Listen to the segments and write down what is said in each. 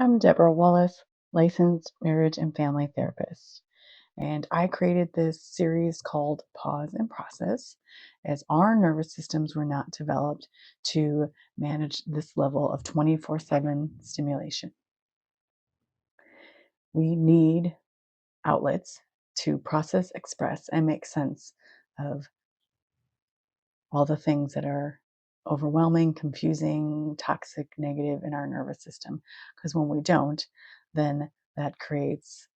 I'm Deborah Wallace, licensed marriage and family therapist. And I created this series called Pause and Process as our nervous systems were not developed to manage this level of 24/7 stimulation. We need outlets to process, express, and make sense of all the things that are overwhelming, confusing, toxic, negative in our nervous system. Because when we don't, then that creates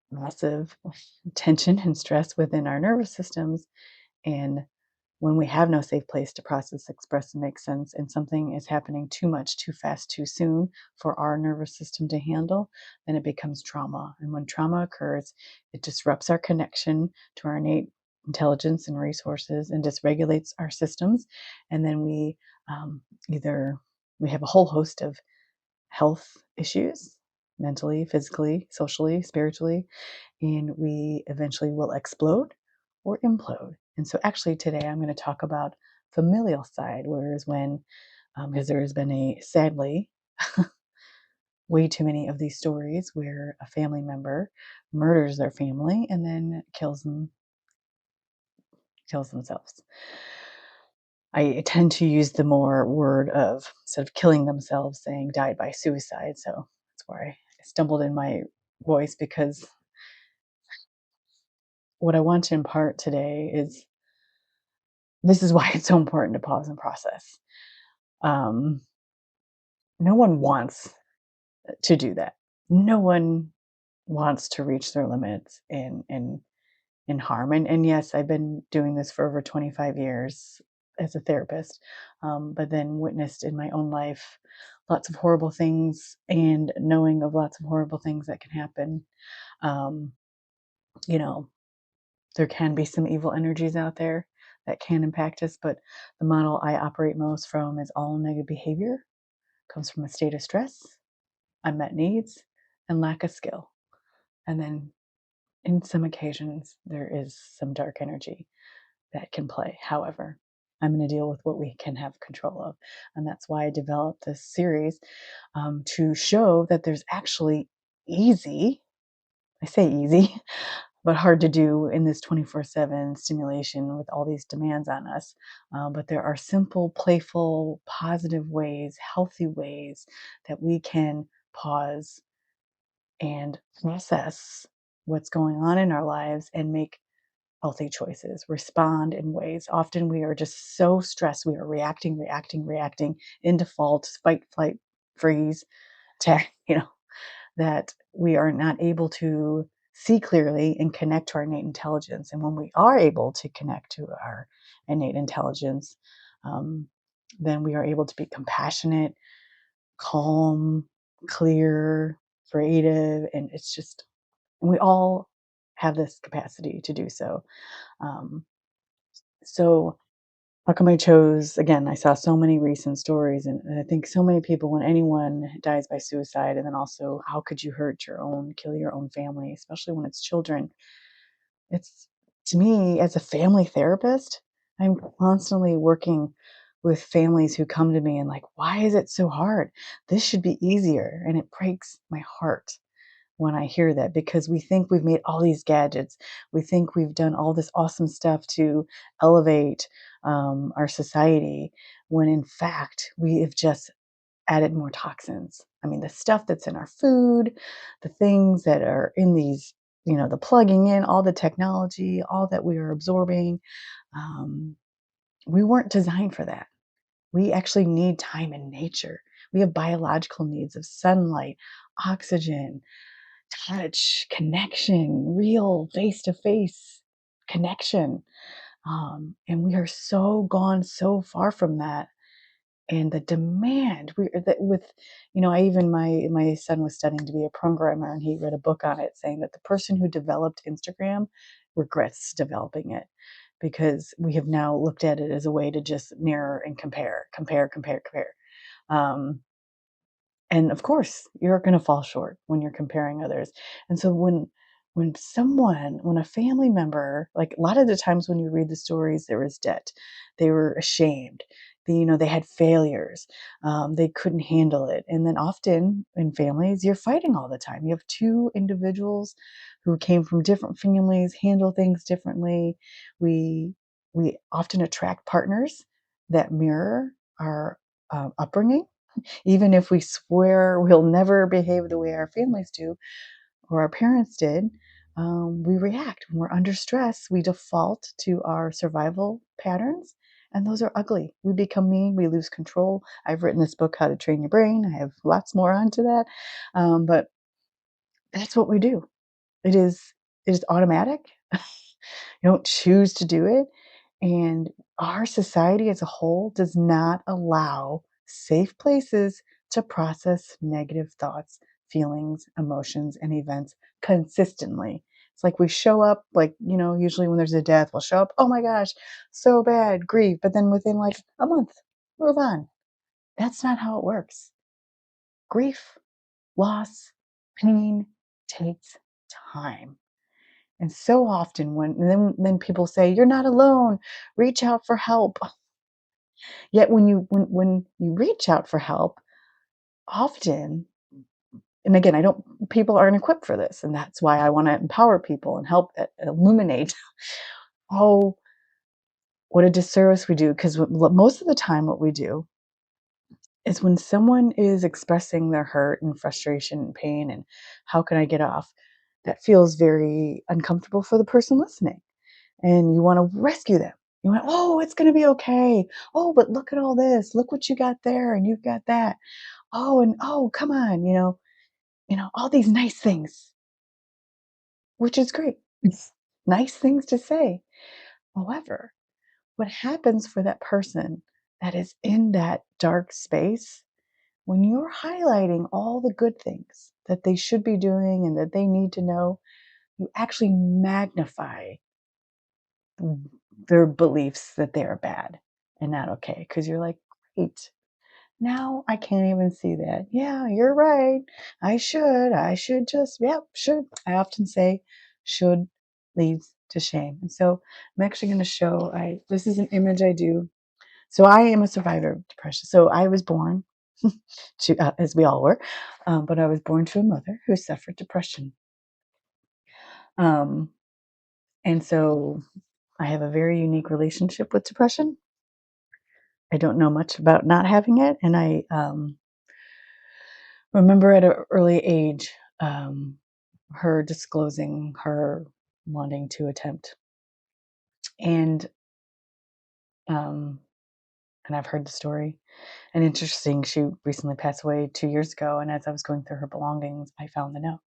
massive tension and stress within our nervous systems. And when we have no safe place to process, express, and make sense, and something is happening too much, too fast, too soon for our nervous system to handle, then it becomes trauma. And when trauma occurs, it disrupts our connection to our innate intelligence and resources and dysregulates our systems. And then um, either we have a whole host of health issues, mentally, physically, socially, spiritually, and we eventually will explode or implode. And so, actually, today I'm going to talk about familial side, whereas when, because there has been sadly, way too many of these stories where a family member murders their family and then kills themselves. I tend to use the more word of, instead of killing themselves, saying died by suicide. So that's where I stumbled in my voice, because what I want to impart today is this is why it's so important to pause and process. Um, no one wants to do that. No one wants to reach their limits in harm. And yes, I've been doing this for over 25 years as a therapist, but then witnessed in my own life lots of horrible things and knowing of lots of horrible things that can happen. Um, you know, there can be some evil energies out there that can impact us, but the model I operate most from is all negative behavior comes from a state of stress, unmet needs, and lack of skill. And then in some occasions, there is some dark energy that can play. However, I'm going to deal with what we can have control of. And that's why I developed this series, to show that there's actually easy, I say easy, but hard to do in this 24/7 stimulation with all these demands on us. But there are simple, playful, positive ways, healthy ways that we can pause and process what's going on in our lives and make healthy choices, respond in ways. Often we are just so stressed, we are reacting in default, fight, flight, freeze, attack, that we are not able to see clearly and connect to our innate intelligence. And when we are able to connect to our innate intelligence, um, then we are able to be compassionate, calm, clear, creative, and it's just, and we all have this capacity to do so. Um, so how come I chose, again, I saw so many recent stories, and I think so many people, when anyone dies by suicide, and then also, how could you kill your own family, especially when it's children? It's, to me, as a family therapist, I'm constantly working with families who come to me and, like, why is it so hard? This should be easier. And it breaks my heart when I hear that, because we think we've made all these gadgets. We think we've done all this awesome stuff to elevate our society, when in fact we have just added more toxins. I mean, the stuff that's in our food, the things that are in these, the plugging in, all the technology, all that we are absorbing, um, we weren't designed for that. We actually need time in nature. We have biological needs of sunlight, oxygen, touch, connection, real face to face connection. And we are so gone so far from that. And the demand we that with, I even my son was studying to be a programmer, and he read a book on it saying that the person who developed Instagram regrets developing it, because we have now looked at it as a way to just mirror and compare. Um, and of course, you're going to fall short when you're comparing others. And so when a family member, like a lot of the times when you read the stories, there was debt, they were ashamed, they had failures. They couldn't handle it. And then often in families, you're fighting all the time. You have two individuals who came from different families, handle things differently. We we often attract partners that mirror our upbringing, even if we swear we'll never behave the way our families do or our parents did. We react when we're under stress. We default to our survival patterns, and those are ugly. We become mean. We lose control. I've written this book, How to Train Your Brain. I have lots more onto that, but that's what we do. It is it is automatic. You don't choose to do it. And our society as a whole does not allow safe places to process negative thoughts, feelings, emotions, and events consistently. It's like we show up, like, usually when there's a death, we'll show up, oh my gosh, so bad, grief. But then within like a month, move on. That's not how it works. Grief, loss, pain takes time. And so often then people say, "You're not alone. Reach out for help." Yet when you reach out for help, often, and again, I don't people aren't equipped for this, and that's why I wanna empower people and help illuminate, oh, what a disservice we do. Because most of the time what we do is when someone is expressing their hurt and frustration and pain and, "How can I get off?" That feels very uncomfortable for the person listening. And you want to rescue them. You want, oh, it's going to be okay. Oh, but look at all this. Look what you got there, and you've got that. Oh, and oh, come on, all these nice things, which is great. It's nice things to say. However, what happens for that person that is in that dark space when you're highlighting all the good things that they should be doing and that they need to know, you actually magnify their beliefs that they are bad and not okay, because you're like, great, now I can't even see that. Yeah, you're right. I should just, yep, should. I often say should leads to shame. And so I'm actually going to show, this is an image I do. So I am a survivor of depression. So I was born to, as we all were, but I was born to a mother who suffered depression. Um, and so I have a very unique relationship with depression. I don't know much about not having it, and I remember at an early age, her disclosing her wanting to attempt, and um, and I've heard the story. And interesting, she recently passed away 2 years ago, and as I was going through her belongings, I found the note.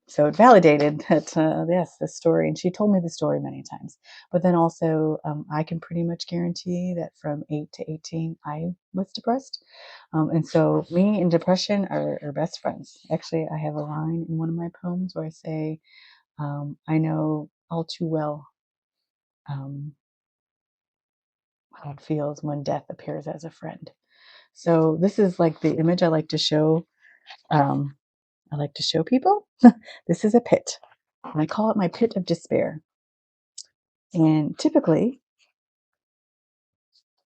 So it validated that, yes, the story, and she told me the story many times. But then also, I can pretty much guarantee that from 8 to 18, I was depressed. And so me and depression are best friends. Actually, I have a line in one of my poems where I say, I know all too well um, how it feels when death appears as a friend. So this is like the image I like to show. Um, I like to show people. This is a pit, and I call it my pit of despair. And typically,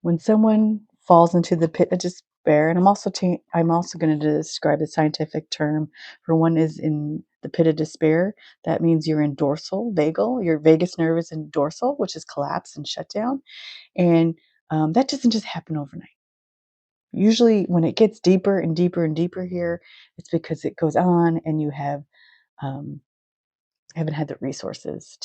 when someone falls into the pit of despair, and I'm also going to describe the scientific term for one is in the pit of despair. That means you're in dorsal vagal. Your vagus nerve is in dorsal, which is collapsed and shut down. And that doesn't just happen overnight. Usually, when it gets deeper and deeper and deeper here, it's because it goes on, and you um, haven't had the resources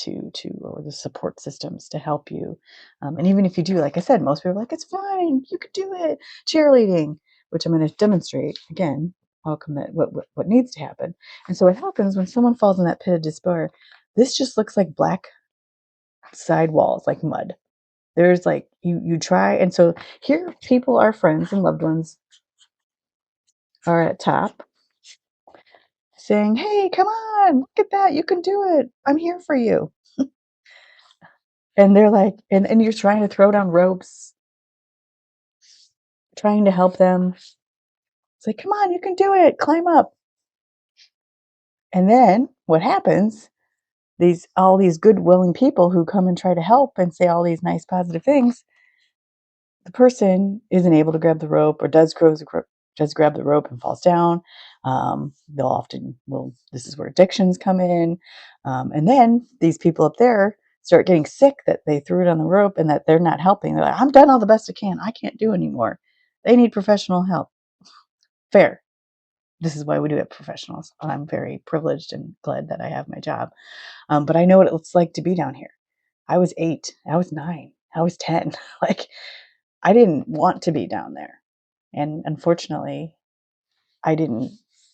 or the support systems to help you. And even if you do, like I said, most people are like, it's fine, you could do it. Cheerleading, which I'm going to demonstrate again, outcome that what needs to happen. And so what happens when someone falls in that pit of despair, this just looks like black side walls, like mud. There's like you try, and so here people, our friends and loved ones, are at top saying, hey, come on, look at that, you can do it, I'm here for you. And they're like, and you're trying to throw down ropes, trying to help them. It's like, come on, you can do it, climb up. And then what happens? All these good willing people who come and try to help and say all these nice positive things, the person isn't able to grab the rope or does grab the rope and falls down, they'll often will. This is where addictions come in, and then these people up there start getting sick that they threw it on the rope and that they're not helping. They're like, "I'm done all the best I can. I can't do anymore." They need professional help. Fair. This is why we do have professionals. I'm very privileged and glad that I have my job. But I know what it's like to be down here. I was 8. I was 9. I was 10. Like, I didn't want to be down there. And unfortunately, I didn't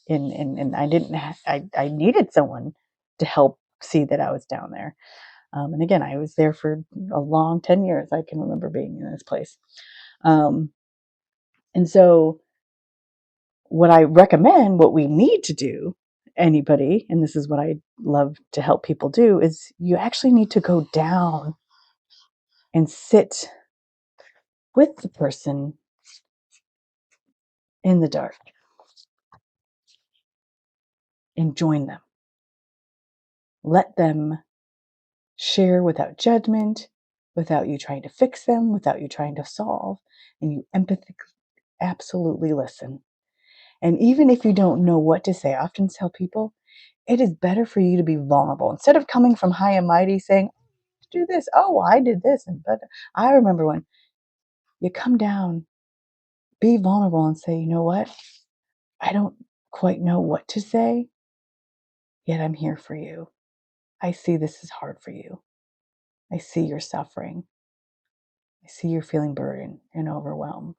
and I didn't I needed someone to help see that I was down there. And again, I was there for a long 10 years. I can remember being in this place. Um, and so what I recommend, what we need to do, anybody, and this is what I love to help people do, is you actually need to go down and sit with the person in the dark and join them. Let them share without judgment, without you trying to fix them, without you trying to solve, and you empathically absolutely listen. And even if you don't know what to say, I often tell people it is better for you to be vulnerable instead of coming from high and mighty saying, do this. Oh, I did this. And but I remember when you come down, be vulnerable and say, you know what? I don't quite know what to say, yet I'm here for you. I see this is hard for you. I see you're suffering. I see you're feeling burdened and overwhelmed.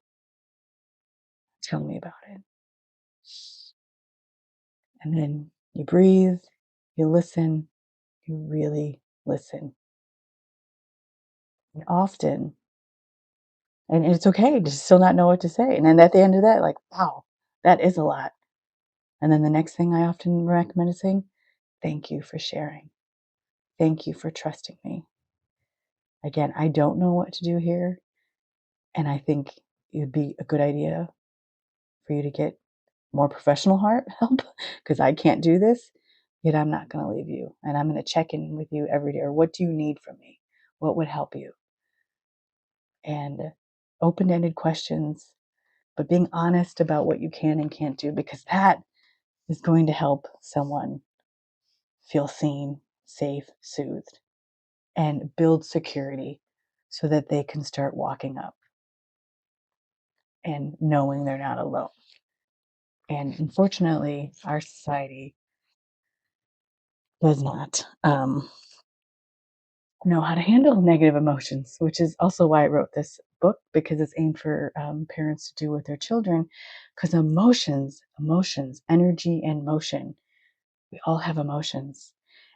Tell me about it. And then you breathe, you listen, you really listen. And often, and it's okay to still not know what to say. And then at the end of that, like, wow, that is a lot. And then the next thing I often recommend is saying, thank you for sharing. Thank you for trusting me. Again, I don't know what to do here. And I think it would be a good idea for you to get more professional heart help because I can't do this. Yet I'm not going to leave you. And I'm going to check in with you every day. Or what do you need from me? What would help you? And open ended questions, but being honest about what you can and can't do because that is going to help someone feel seen, safe, soothed, and build security so that they can start walking up and knowing they're not alone. And unfortunately, our society does not know how to handle negative emotions, which is also why I wrote this book because it's aimed for parents to do with their children. Because emotions, energy, and motion, we all have emotions,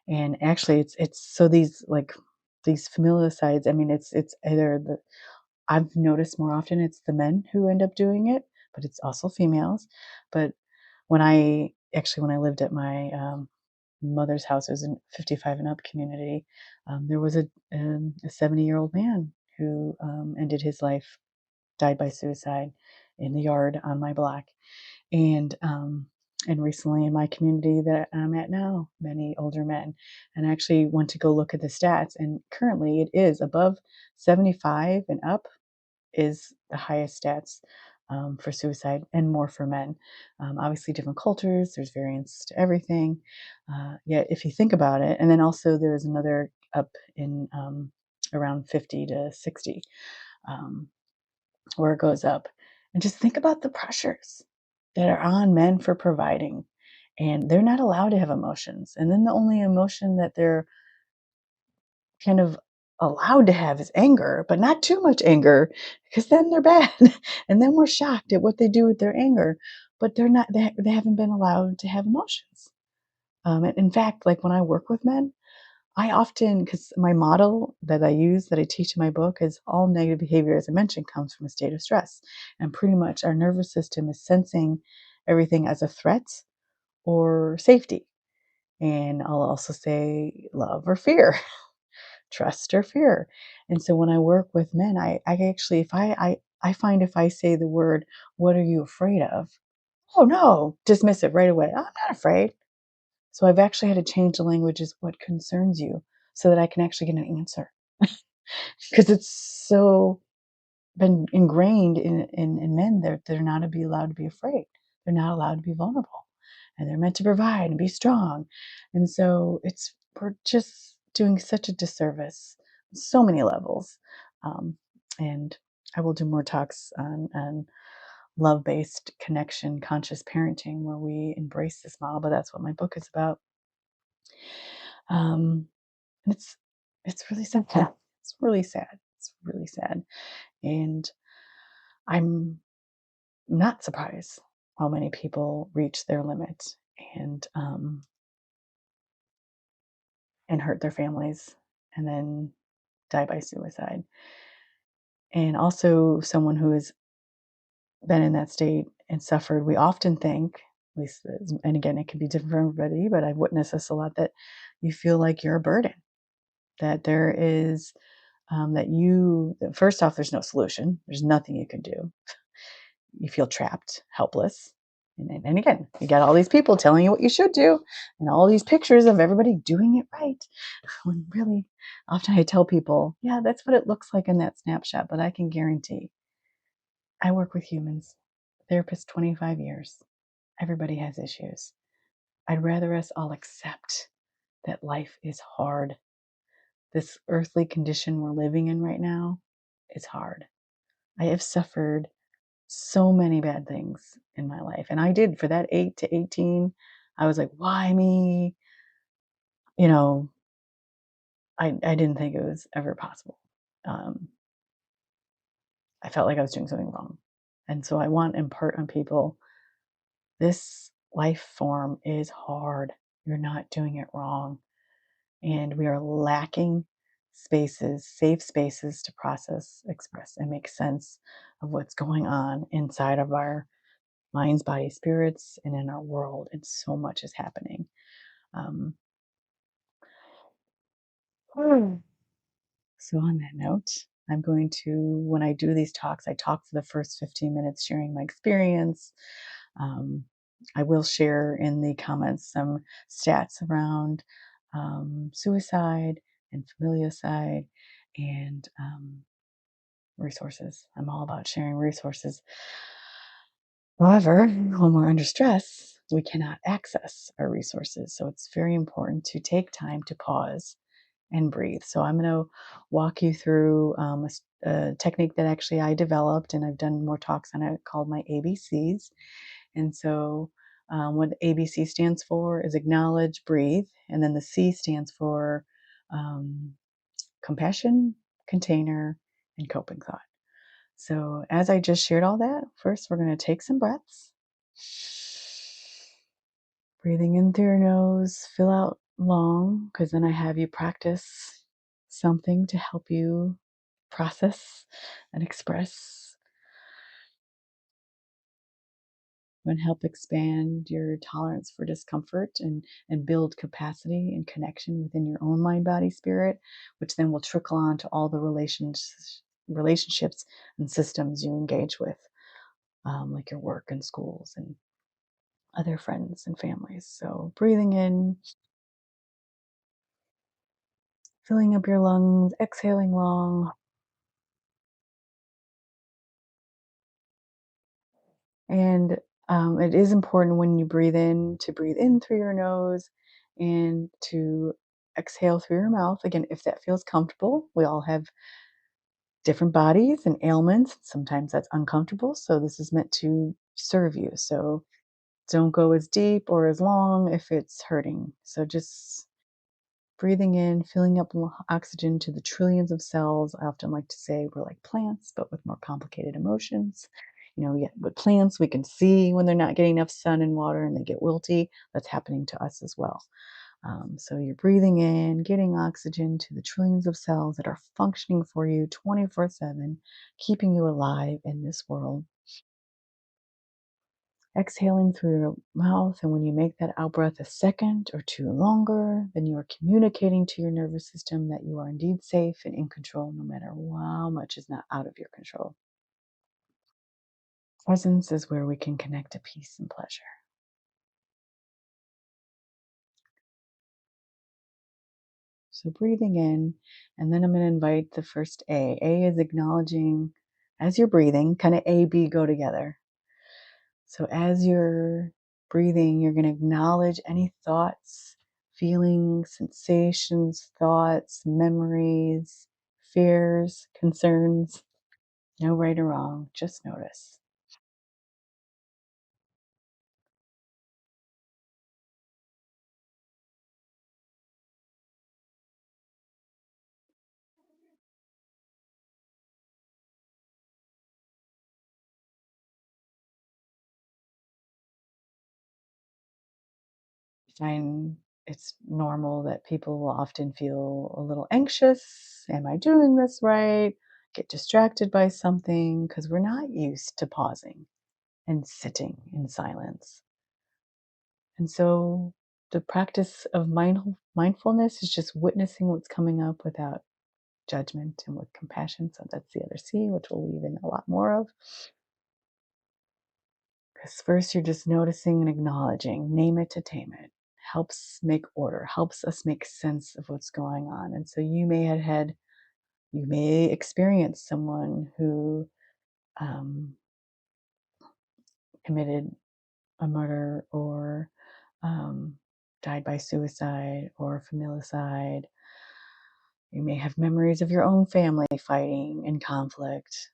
and actually, it's so these familicides. I mean, it's either the I've noticed more often it's the men who end up doing it, but it's also females. But when I lived at my mother's house, it was a 55 and up community. There was a 70-year-old man who ended his life, died by suicide in the yard on my block. And recently in my community that I'm at now, many older men. And I actually went to go look at the stats, and currently it is above 75 and up is the highest stats for suicide and more for men. Obviously, different cultures, there's variance to everything. Yet, if you think about it, and then also there's another up in around 50 to 60 um, where it goes up. And just think about the pressures that are on men for providing. And they're not allowed to have emotions. And then the only emotion that they're kind of allowed to have is anger, but not too much anger because then they're bad. And then we're shocked at what they do with their anger, but they haven't been allowed to have emotions. And in fact, like when I work with men, I often, because my model that I use, that I teach in my book, is all negative behavior, as I mentioned, comes from a state of stress. And pretty much our nervous system is sensing everything as a threat or safety. And I'll also say love or fear, trust or fear. And so when I work with men, I actually, I find if I say the word, what are you afraid of? Oh no, dismiss it right away. I'm not afraid. So I've actually had to change the language is what concerns you so that I can actually get an answer. Because it's so been ingrained in men that they're not to be allowed to be afraid. They're not allowed to be vulnerable. And they're meant to provide and be strong. And so we're just doing such a disservice on so many levels. Um, and I will do more talks on love-based connection, conscious parenting, where we embrace this model. But that's what my book is about. Um, and it's really sad. It's really sad. It's really sad. And I'm not surprised how many people reach their limit and and hurt their families and then die by suicide. And also someone who has been in that state and suffered, we often think, at least, and again, it can be different for everybody, but I've witnessed this a lot, that you feel like you're a burden, that there is, first off, there's no solution. There's nothing you can do. You feel trapped, helpless. And again, you got all these people telling you what you should do and all these pictures of everybody doing it right. When really, often I tell people, yeah, that's what it looks like in that snapshot, but I can guarantee I work with humans, therapist 25 years. Everybody has issues. I'd rather us all accept that life is hard. This earthly condition we're living in right now is hard. I have suffered so many bad things in my life. And I did for that 8 to 18. I was like, why me? You know, I didn't think it was ever possible. Um, I felt like I was doing something wrong. And so I want to impart on people, this life form is hard. You're not doing it wrong. And we are lacking spaces, safe spaces to process, express, and make sense of what's going on inside of our minds, body, spirits, and in our world. And so much is happening. Um, so, on that note, I'm going to, when I do these talks, I talk for the first 15 minutes, sharing my experience. Um, I will share in the comments some stats around suicide and familicide and resources. I'm all about sharing resources. However, when we're under stress, we cannot access our resources. So it's very important to take time to pause and breathe. So I'm going to walk you through a technique that actually I developed, and I've done more talks on it, called my ABCs. And so what ABC stands for is acknowledge, breathe, and then the C stands for um, compassion, container, and coping thought. So as I just shared all that, first we're going to take some breaths. Breathing in through your nose, fill out long, because then I have you practice something to help you process and express and help expand your tolerance for discomfort and build capacity and connection within your own mind, body, spirit, which then will trickle on to all the relationships and systems you engage with, like your work and schools and other friends and families. So breathing in, filling up your lungs, exhaling long. And it is important when you breathe in to breathe in through your nose and to exhale through your mouth. Again, if that feels comfortable, we all have different bodies and ailments. Sometimes that's uncomfortable. So this is meant to serve you. So don't go as deep or as long if it's hurting. So just breathing in, filling up oxygen to the trillions of cells. I often like to say we're like plants, but with more complicated emotions. Yeah, with plants, we can see when they're not getting enough sun and water and they get wilty. That's happening to us as well. So you're breathing in, getting oxygen to the trillions of cells that are functioning for you 24/7, keeping you alive in this world. Exhaling through your mouth, and when you make that out breath a second or two longer, then you are communicating to your nervous system that you are indeed safe and in control, no matter how much is not out of your control. Presence is where we can connect to peace and pleasure. So breathing in, and then I'm going to invite the first A. A is acknowledging as you're breathing, kind of A, B go together. So as you're breathing, you're going to acknowledge any thoughts, feelings, sensations, thoughts, memories, fears, concerns. No right or wrong, just notice. Find it's normal that people will often feel a little anxious. Am I doing this right? Get distracted by something because we're not used to pausing and sitting in silence. And so the practice of mindfulness is just witnessing what's coming up without judgment and with compassion. So that's the other C, which we'll weave in a lot more of. Because first you're just noticing and acknowledging, name it to tame it. Helps make order, helps us make sense of what's going on. And so you may experience someone who um, committed a murder or um, died by suicide or familicide. You may have memories of your own family fighting in conflict.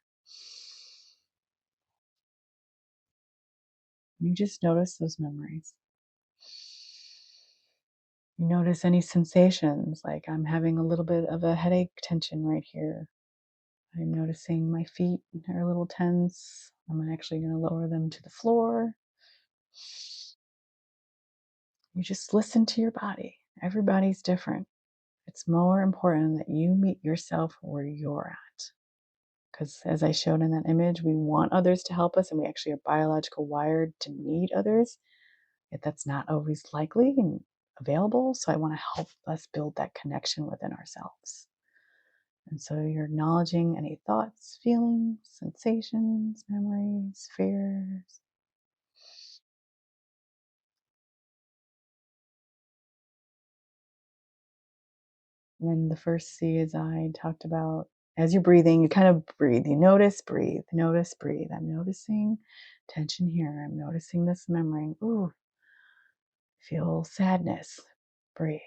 You just notice those memories. You notice any sensations, like I'm having a little bit of a headache tension right here. I'm noticing my feet are a little tense. I'm actually going to lower them to the floor. You just listen to your body. Everybody's different. It's more important that you meet yourself where you're at. Because as I showed in that image, we want others to help us and we actually are biological wired to need others. Yet that's not always likely and available. So I want to help us build that connection within ourselves. And so you're acknowledging any thoughts, feelings, sensations, memories, fears. And then the first C, as I talked about, as you're breathing, you kind of breathe. You notice, breathe, notice, breathe. I'm noticing tension here. I'm noticing this memory. Ooh, feel sadness. Breathe.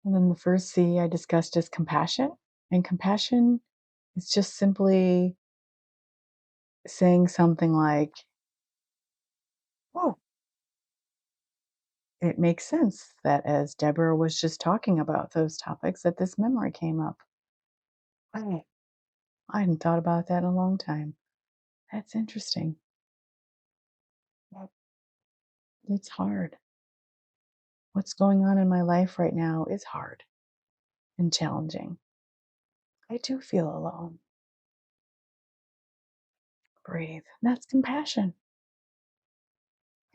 And then the first C I discussed is compassion. And compassion is just simply saying something like, oh, it makes sense that as Deborah was just talking about those topics, that this memory came up. Right. I hadn't thought about that in a long time. That's interesting. Well, it's hard. What's going on in my life right now is hard and challenging. I do feel alone. Breathe. That's compassion.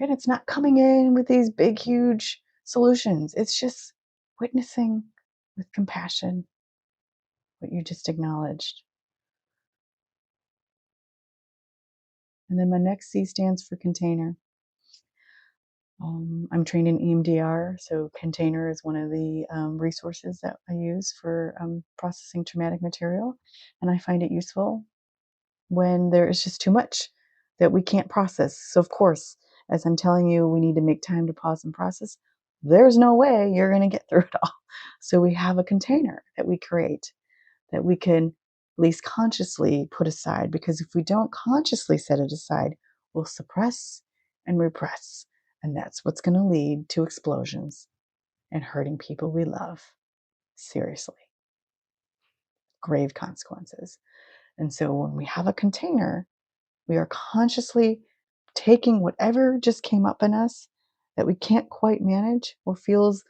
And it's not coming in with these big, huge solutions. It's just witnessing with compassion what you just acknowledged. And then my next C stands for container. I'm trained in EMDR, so container is one of the resources that I use for processing traumatic material. And I find it useful when there is just too much that we can't process. So, of course, as I'm telling you, we need to make time to pause and process. There's no way you're going to get through it all. So, we have a container that we create that we can at least consciously put aside, because if we don't consciously set it aside, we'll suppress and repress. And that's what's going to lead to explosions and hurting people we love. Seriously, grave consequences. And so when we have a container, we are consciously taking whatever just came up in us that we can't quite manage or feels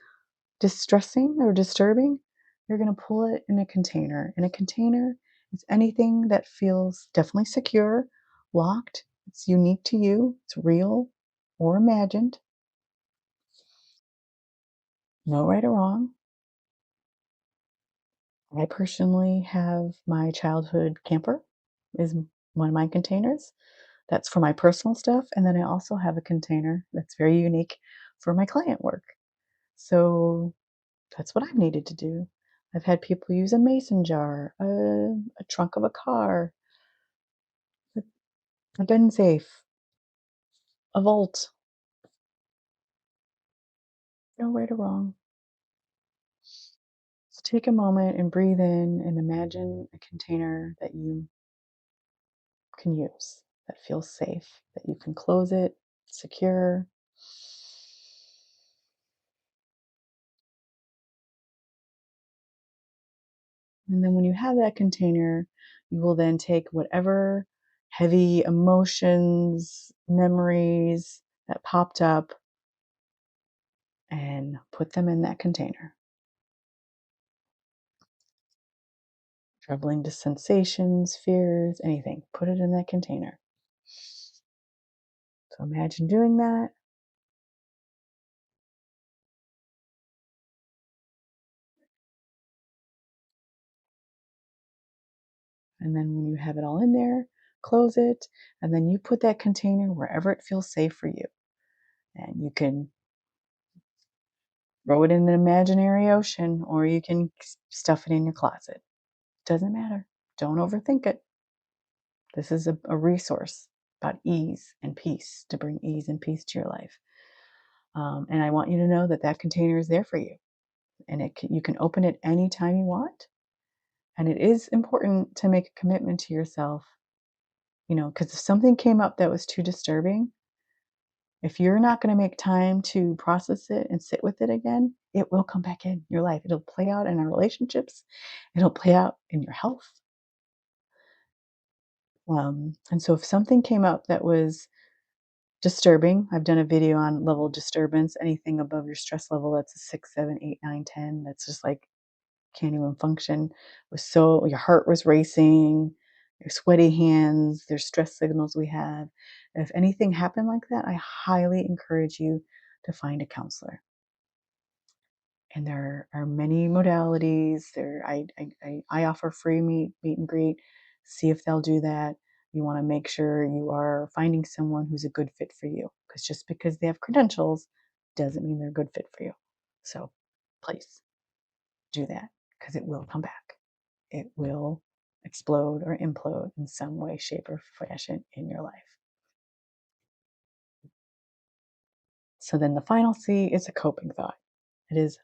distressing or disturbing. You're going to pull it in a container. In a container, it's anything that feels definitely secure, locked, it's unique to you, it's real or imagined. No right or wrong. I personally have my childhood camper is one of my containers. That's for my personal stuff, and then I also have a container that's very unique for my client work. So that's what I've needed to do. I've had people use a mason jar, a trunk of a car, a gun safe, a vault. No right or wrong. So take a moment and breathe in and imagine a container that you can use, that feels safe, that you can close it, secure. And then when you have that container, you will then take whatever heavy emotions, memories that popped up and put them in that container. Troubling to sensations, fears, anything, put it in that container. So imagine doing that. And then when you have it all in there, close it. And then you put that container wherever it feels safe for you. And you can throw it in an imaginary ocean or you can stuff it in your closet. Doesn't matter. Don't overthink it. This is a resource about ease and peace to bring ease and peace to your life. And I want you to know that that container is there for you. And you can open it anytime you want. And it is important to make a commitment to yourself, because if something came up that was too disturbing, if you're not going to make time to process it and sit with it again, it will come back in your life. It'll play out in our relationships, it'll play out in your health. And so if something came up that was disturbing, I've done a video on level disturbance, anything above your stress level that's a 6, 7, 8, 9, 10. That's just like can't even function. Was so your heart was racing, your sweaty hands, there's stress signals we have. If anything happened like that, I highly encourage you to find a counselor. And there are many modalities. I offer free meet and greet. See if they'll do that. You want to make sure you are finding someone who's a good fit for you, because just because they have credentials doesn't mean they're a good fit for you. So please do that, because it will come back. It will explode or implode in some way, shape, or fashion in your life. So then the final C is a coping thought. It is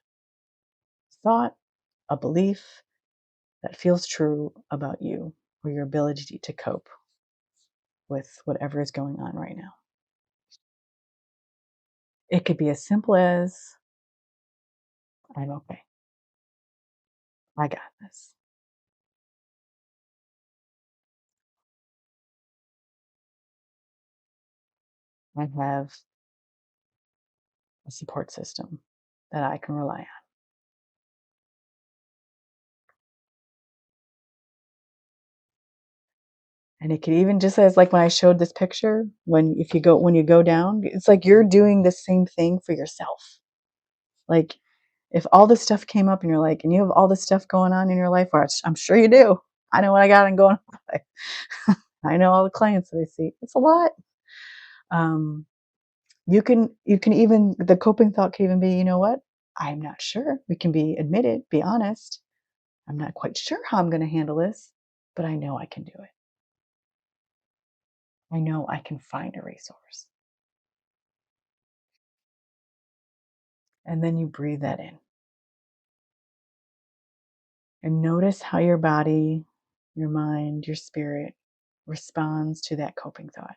thought, a belief that feels true about you or your ability to cope with whatever is going on right now. It could be as simple as, I'm okay. I got this. I have a support system that I can rely on. And it could even just as like when I showed this picture, when you go down, it's like you're doing the same thing for yourself. Like if all this stuff came up and you're like, and you have all this stuff going on in your life, or I'm sure you do. I know what I got going on. I know all the clients that I see. It's a lot. Um, you can even the coping thought can even be, you know what? I'm not sure. We can be honest. I'm not quite sure how I'm going to handle this, but I know I can do it. I know I can find a resource. And then you breathe that in and notice how your body, your mind, your spirit responds to that coping thought.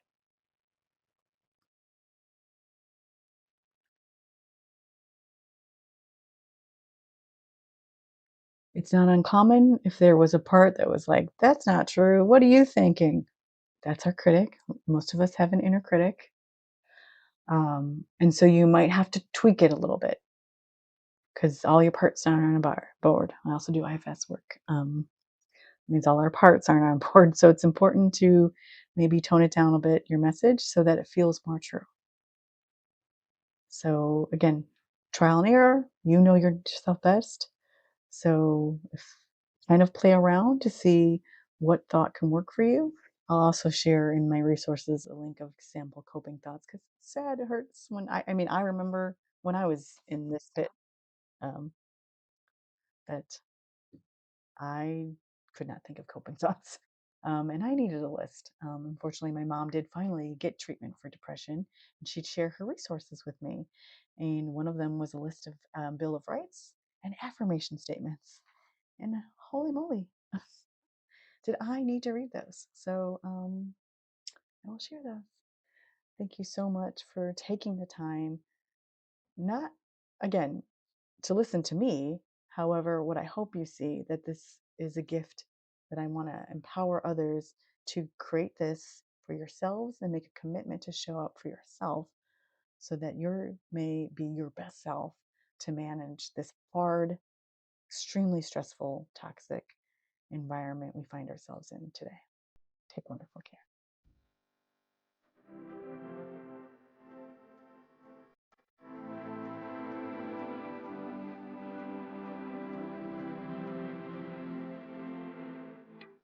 It's not uncommon if there was a part that was like, that's not true. What are you thinking? That's our critic. Most of us have an inner critic. And so you might have to tweak it a little bit because all your parts aren't on a board. I also do IFS work. Means all our parts aren't on board. So it's important to maybe tone it down a bit, your message, so that it feels more true. So again, trial and error, you know yourself best. So if kind of play around to see what thought can work for you. I'll also share in my resources a link of example coping thoughts because it's sad, it hurts when I mean, I remember when I was in this pit um, that I could not think of coping thoughts. And I needed a list. Unfortunately, my mom did finally get treatment for depression, and she'd share her resources with me. And one of them was a list of Bill of Rights and affirmation statements. And holy moly, did I need to read those? So I will share those. Thank you so much for taking the time, not again, to listen to me. However, what I hope you see that this is a gift that I want to empower others to create this for yourselves and make a commitment to show up for yourself so that you may be your best self to manage this hard, extremely stressful, toxic environment we find ourselves in today. Take wonderful care.